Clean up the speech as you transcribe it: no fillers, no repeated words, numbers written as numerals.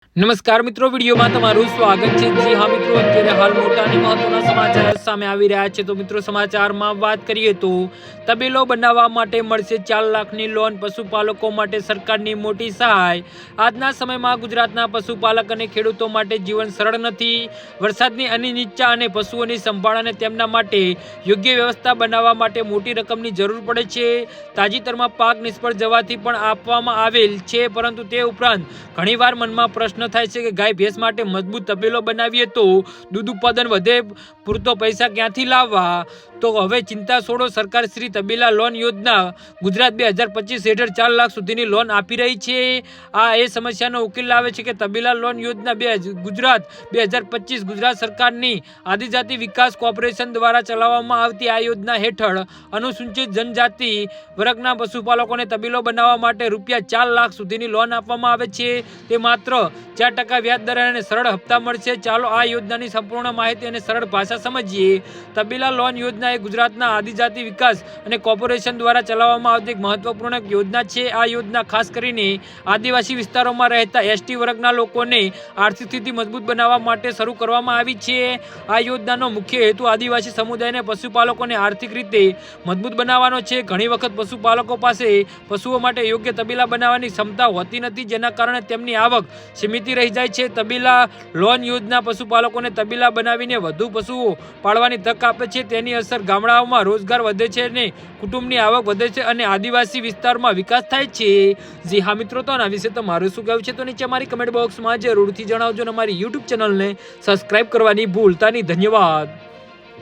નમસ્કાર મિત્રો, વિડીયોમાં તમારું સ્વાગત છે। જી હા મિત્રો, અત્યારે હાલ મોટા અને મહત્વના સમાચાર સામે આવી રહ્યા છે। તો મિત્રો, સમાચારમાં વાત કરીએ તો તબેલો બનાવવા માટે મળશે 4 લાખની લોન, પશુપાલકો માટે સરકારની મોટી સહાય। આજના સમયમાં ગુજરાતના પશુપાલક અને ખેડૂતો માટે જીવન સરળ નથી। વરસાદની અનિશ્ચિતતા અને પશુઓની સંભાળ અને તેમના માટે યોગ્ય વ્યવસ્થા બનાવવા માટે મોટી રકમની જરૂર પડે છે। તાજેતરમાં પાક નિષ્ફળ જવાથી પણ આપવામાં આવેલ છે, પરંતુ તે ઉપરાંત ઘણીવાર મનમાં પ્રશ્ન થાય છે કે ગાય ભેંસ માટે મજબૂત તબેલો બનાવીએ તો દૂધ ઉત્પાદન વધે, પૂરતો પૈસા ક્યાંથી લાવવા? તો હવે ચિંતા છોડો, સરકાર શ્રી તબેલા લોન યોજના ગુજરાત 2025 હેઠળ 4 લાખ સુધીની લોન આપી રહી છે। આ એ સમસ્યાનો ઉકેલ લાવે છે કે તબેલા લોન યોજના ગુજરાત 2025 ગુજરાત સરકારની આદિજાતિ વિકાસ કોર્પોરેશન દ્વારા ચલાવવામાં આવતી આ યોજના હેઠળ અનુસૂચિત જનજાતિ વર્ગના પશુપાલકોને તબેલો બનાવવા માટે રૂપિયા 4 લાખ સુધીની લોન આપવામાં આવે છે। તે માત્ર 4% વ્યાજ દર અને સરળ હપ્તા મળશે। ચાલો આ યોજનાની સંપૂર્ણ માહિતી અને સરળ ભાષા સમજીએ। તબેલા લોન યોજના એ ગુજરાતના આદિજાતિ વિકાસ અને કોર્પોરેશન દ્વારા ચલાવવામાં આવતી એક મહત્વપૂર્ણ યોજના છે। આ યોજના ખાસ કરીને આદિવાસી વિસ્તારોમાં રહેતા એસટી વર્ગના લોકોને આર્થિક સ્થિતિ મજબૂત બનાવવા માટે શરૂ કરવામાં આવી છે। આ યોજનાનો મુખ્ય હેતુ આદિવાસી સમુદાયને પશુપાલકોને આર્થિક રીતે મજબૂત બનાવવાનો છે। ઘણી વખત પશુપાલકો પાસે પશુઓ માટે યોગ્ય તબેલા બનાવવાની ક્ષમતા હોતી નથી, જેના કારણે તેમની આવક સીમિત રહી જાય છે। તબેલા લોન યોજના પશુપાલકોને તબેલા બનાવીને વધુ પશુઓ પાળવાની તક આપે છે। તેની અસર ગામડાઓમાં રોજગાર વધે છે અને કુટુંબની આવક વધે છે અને આદિવાસી વિસ્તારમાં વિકાસ થાય છે। જી હા મિત્રો, તો આના વિશે તમારું શું કહેવું છે તો નીચે અમારી કમેન્ટ બોક્સમાં જરૂરથી જણાવજો અને અમારી યુટ્યુબ ચેનલને સબસ્ક્રાઇબ કરવાની ભૂલતા નહીં। ધન્યવાદ।